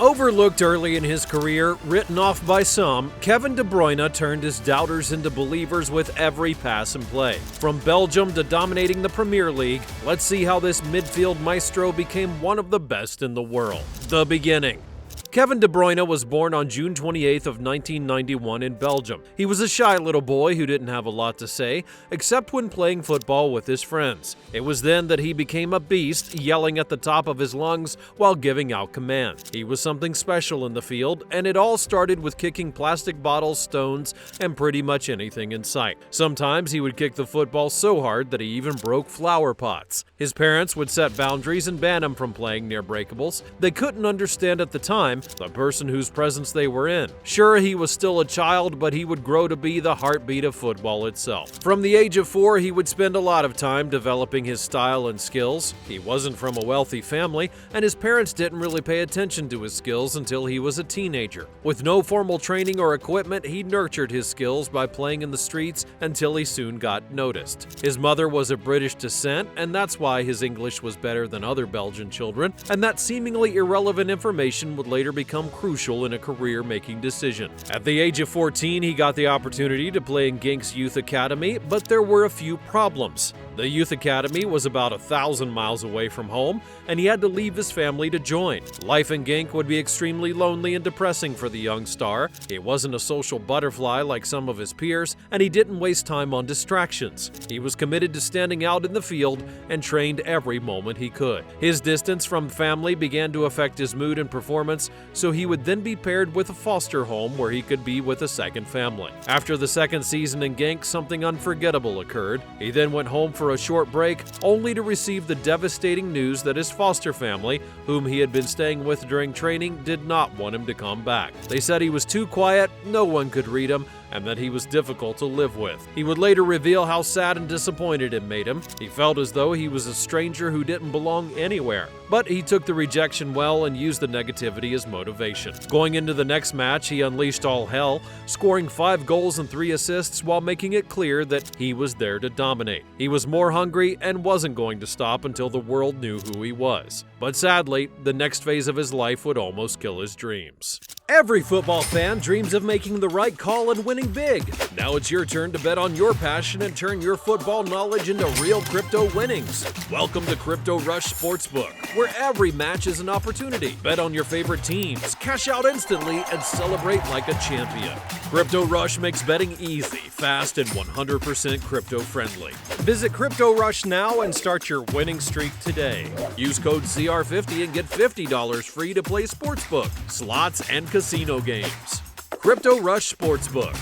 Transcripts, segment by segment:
Overlooked early in his career, written off by some, Kevin De Bruyne turned his doubters into believers with every pass and play. From Belgium to dominating the Premier League, let's see how this midfield maestro became one of the best in the world. The beginning. Kevin De Bruyne was born on June 28th of 1991 in Belgium. He was a shy little boy who didn't have a lot to say, except when playing football with his friends. It was then that he became a beast, yelling at the top of his lungs while giving out command. He was something special in the field, and it all started with kicking plastic bottles, stones, and pretty much anything in sight. Sometimes he would kick the football so hard that he even broke flower pots. His parents would set boundaries and ban him from playing near breakables. They couldn't understand at the time the person whose presence they were in. Sure, he was still a child, but he would grow to be the heartbeat of football itself. From the age of 4, he would spend a lot of time developing his style and skills. He wasn't from a wealthy family, and his parents didn't really pay attention to his skills until he was a teenager. With no formal training or equipment, he nurtured his skills by playing in the streets until he soon got noticed. His mother was of British descent, and that's why his English was better than other Belgian children, and that seemingly irrelevant information would later become crucial in a career-making decision. At the age of 14, he got the opportunity to play in Genk's youth academy, but there were a few problems. The youth academy was about 1,000 miles away from home, and he had to leave his family to join. Life in Genk would be extremely lonely and depressing for the young star. He wasn't a social butterfly like some of his peers, and he didn't waste time on distractions. He was committed to standing out in the field and trained every moment he could. His distance from family began to affect his mood and performance, so he would then be paired with a foster home where he could be with a second family. After the second season in Genk, something unforgettable occurred. He then went home for a short break, only to receive the devastating news that his foster family, whom he had been staying with during training, did not want him to come back. They said he was too quiet, no one could read him, and that he was difficult to live with. He would later reveal how sad and disappointed it made him. He felt as though he was a stranger who didn't belong anywhere. But he took the rejection well and used the negativity as motivation. Going into the next match, he unleashed all hell, scoring 5 goals and 3 assists while making it clear that he was there to dominate. He was more hungry and wasn't going to stop until the world knew who he was. But sadly, the next phase of his life would almost kill his dreams. Every football fan dreams of making the right call and winning big. Now it's your turn to bet on your passion and turn your football knowledge into real crypto winnings. Welcome to Crypto Rush Sportsbook, where every match is an opportunity. Bet on your favorite teams, cash out instantly, and celebrate like a champion. Crypto Rush makes betting easy, fast, and 100% crypto friendly. Visit Crypto Rush now and start your winning streak today. Use code CR50 and get $50 free to play sportsbook, slots, and casino games. Crypto Rush Sportsbook.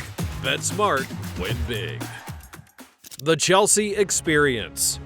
Bet smart, win big. The Chelsea Experience.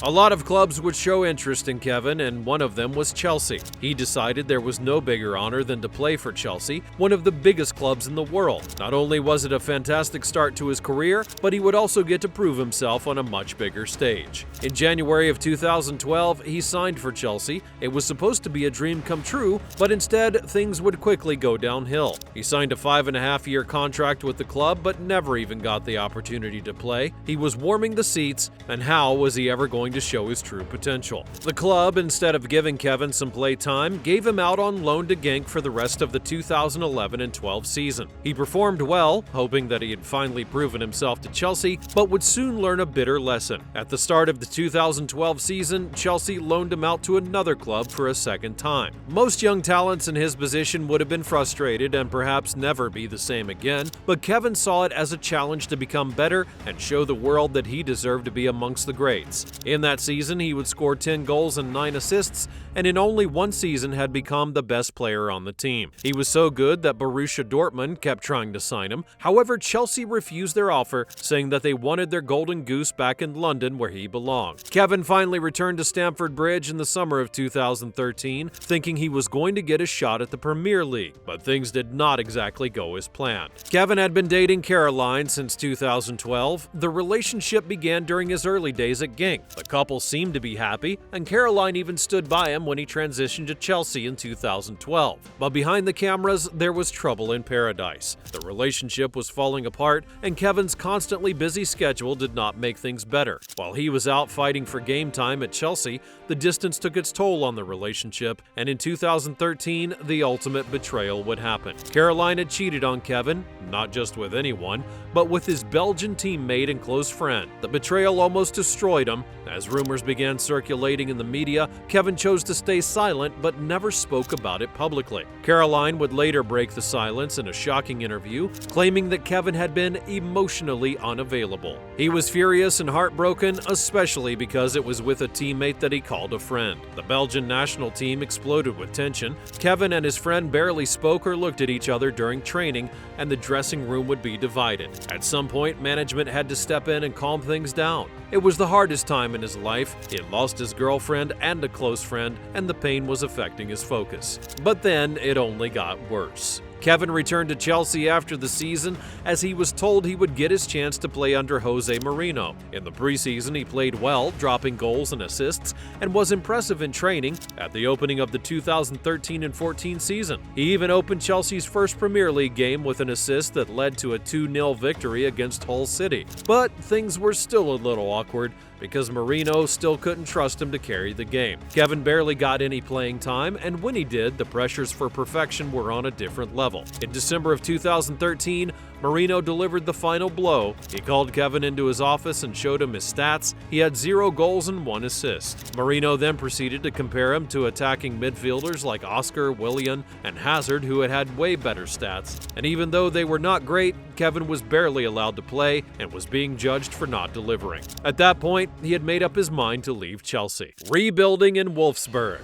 A lot of clubs would show interest in Kevin, and one of them was Chelsea. He decided there was no bigger honor than to play for Chelsea, one of the biggest clubs in the world. Not only was it a fantastic start to his career, but he would also get to prove himself on a much bigger stage. In January of 2012, he signed for Chelsea. It was supposed to be a dream come true, but instead, things would quickly go downhill. He signed a 5.5-year contract with the club, but never even got the opportunity to play. He was warming the seats, and how was he ever going to show his true potential? The club, instead of giving Kevin some play time, gave him out on loan to Genk for the rest of the 2011 and 12 season. He performed well, hoping that he had finally proven himself to Chelsea, but would soon learn a bitter lesson. At the start of the 2012 season, Chelsea loaned him out to another club for a second time. Most young talents in his position would have been frustrated and perhaps never be the same again, but Kevin saw it as a challenge to become better and show the world that he deserved to be amongst the greats. In that season, he would score 10 goals and 9 assists, and in only one season had become the best player on the team. He was so good that Borussia Dortmund kept trying to sign him. However, Chelsea refused their offer, saying that they wanted their golden goose back in London where he belonged. Kevin finally returned to Stamford Bridge in the summer of 2013, thinking he was going to get a shot at the Premier League, but things did not exactly go as planned. Kevin had been dating Caroline since 2012. The relationship began during his early days at Genk. The couple seemed to be happy, and Caroline even stood by him when he transitioned to Chelsea in 2012. But behind the cameras, there was trouble in paradise. The relationship was falling apart, and Kevin's constantly busy schedule did not make things better. While he was out fighting for game time at Chelsea, the distance took its toll on the relationship, and in 2013, the ultimate betrayal would happen. Caroline had cheated on Kevin, not just with anyone, but with his Belgian teammate and close friend. The betrayal almost destroyed him. As rumors began circulating in the media, Kevin chose to stay silent but never spoke about it publicly. Caroline would later break the silence in a shocking interview, claiming that Kevin had been emotionally unavailable. He was furious and heartbroken, especially because it was with a teammate that he called a friend. The Belgian national team exploded with tension. Kevin and his friend barely spoke or looked at each other during training, and the dressing room would be divided. At some point, management had to step in and calm things down. It was the hardest time in his life. He had lost his girlfriend and a close friend, and the pain was affecting his focus. But then it only got worse. Kevin returned to Chelsea after the season as he was told he would get his chance to play under Jose Mourinho. In the preseason, he played well, dropping goals and assists, and was impressive in training at the opening of the 2013 and 14 season. He even opened Chelsea's first Premier League game with an assist that led to a 2-0 victory against Hull City. But things were still a little awkward because Mourinho still couldn't trust him to carry the game. Kevin barely got any playing time, and when he did, the pressures for perfection were on a different level. In December of 2013, Mourinho delivered the final blow. He called Kevin into his office and showed him his stats. He had 0 goals and 1 assist. Mourinho then proceeded to compare him to attacking midfielders like Oscar, Willian, and Hazard, who had way better stats. And even though they were not great, Kevin was barely allowed to play and was being judged for not delivering. At that point, he had made up his mind to leave Chelsea. Rebuilding in Wolfsburg.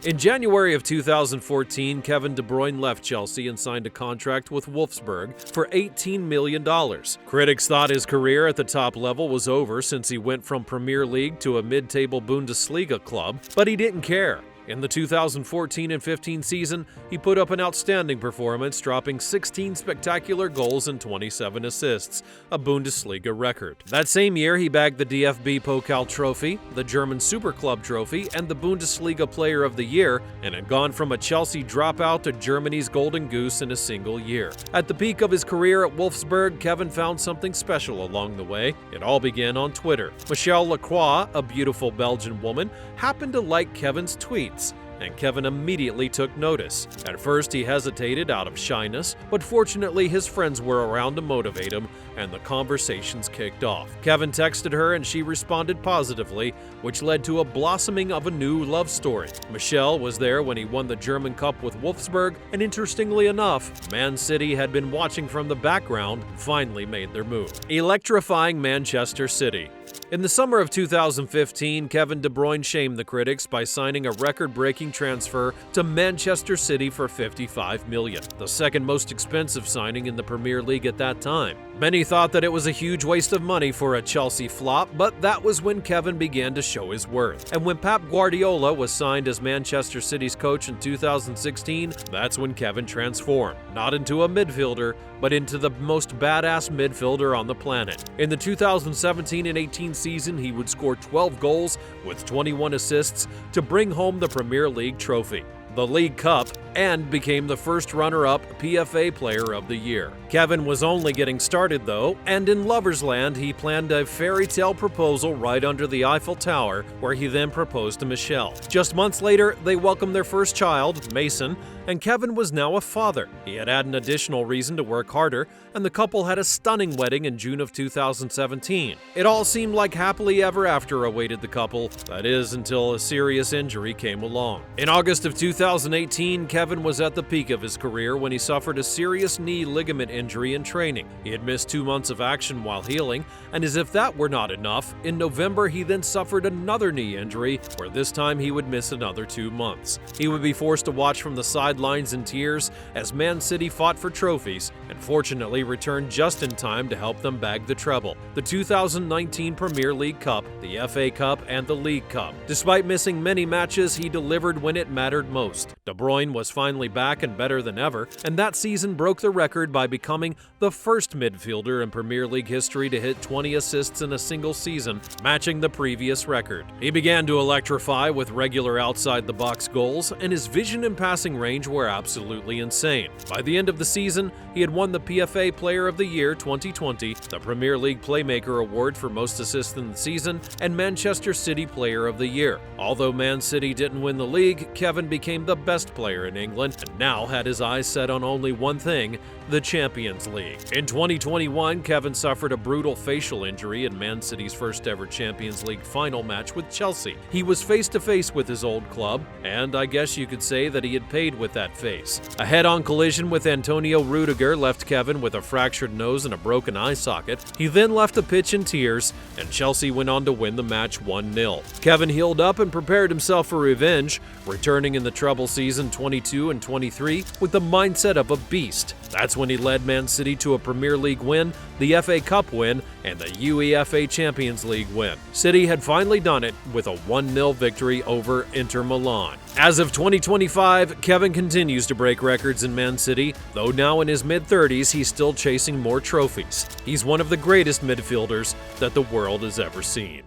In January of 2014, Kevin De Bruyne left Chelsea and signed a contract with Wolfsburg for $18 million. Critics thought his career at the top level was over since he went from Premier League to a mid-table Bundesliga club, but he didn't care. In the 2014 and 15 season, he put up an outstanding performance, dropping 16 spectacular goals and 27 assists, a Bundesliga record. That same year, he bagged the DFB Pokal Trophy, the German Super Club Trophy, and the Bundesliga Player of the Year, and had gone from a Chelsea dropout to Germany's Golden Goose in a single year. At the peak of his career at Wolfsburg, Kevin found something special along the way. It all began on Twitter. Michelle Lacroix, a beautiful Belgian woman, happened to like Kevin's tweet, and Kevin immediately took notice. At first, he hesitated out of shyness, but fortunately his friends were around to motivate him, and the conversations kicked off. Kevin texted her and she responded positively, which led to a blossoming of a new love story. Michelle was there when he won the German Cup with Wolfsburg, and interestingly enough, Man City had been watching from the background and finally made their move. Electrifying Manchester City. In the summer of 2015, Kevin De Bruyne shamed the critics by signing a record-breaking transfer to Manchester City for $55 million, the second most expensive signing in the Premier League at that time. Many thought that it was a huge waste of money for a Chelsea flop, but that was when Kevin began to show his worth. And when Pep Guardiola was signed as Manchester City's coach in 2016, that's when Kevin transformed, not into a midfielder, but into the most badass midfielder on the planet. In the 2017 and 18 season, he would score 12 goals with 21 assists to bring home the Premier League trophy, the League Cup, and became the first runner-up PFA Player of the Year. Kevin was only getting started though, and in Lover's Land he planned a fairy tale proposal right under the Eiffel Tower, where he then proposed to Michelle. Just months later, they welcomed their first child, Mason, and Kevin was now a father. He had an additional reason to work harder, and the couple had a stunning wedding in June of 2017. It all seemed like happily ever after awaited the couple, that is, until a serious injury came along. In August of 2018, Kevin was at the peak of his career when he suffered a serious knee ligament injury in training. He had missed 2 months of action while healing, and as if that were not enough, in November he then suffered another knee injury, where this time he would miss another 2 months. He would be forced to watch from the sidelines in tears as Man City fought for trophies, and fortunately returned just in time to help them bag the treble: the 2019 Premier League Cup, the FA Cup, and the League Cup. Despite missing many matches, he delivered when it mattered most. De Bruyne was finally back and better than ever, and that season broke the record by becoming the first midfielder in Premier League history to hit 20 assists in a single season, matching the previous record. He began to electrify with regular outside-the-box goals, and his vision and passing range were absolutely insane. By the end of the season, he had won the PFA Player of the Year 2020, the Premier League Playmaker Award for most assists in the season, and Manchester City Player of the Year. Although Man City didn't win the league, Kevin became the best player in England and now had his eyes set on only one thing: the Champions League. In 2021, Kevin suffered a brutal facial injury in Man City's first ever Champions League final match with Chelsea. He was face to face with his old club, and I guess you could say that he had paid with that face. A head-on collision with Antonio Rudiger left Kevin with a fractured nose and a broken eye socket. He then left the pitch in tears, and Chelsea went on to win the match 1-0. Kevin healed up and prepared himself for revenge, returning in the treble season 22 and 23 with the mindset of a beast. That's when he led Man City to a Premier League win, the FA Cup win, and the UEFA Champions League win. City had finally done it with a 1-0 victory over Inter Milan. As of 2025, Kevin continues to break records in Man City, though now in his mid-30s he's still chasing more trophies. He's one of the greatest midfielders that the world has ever seen.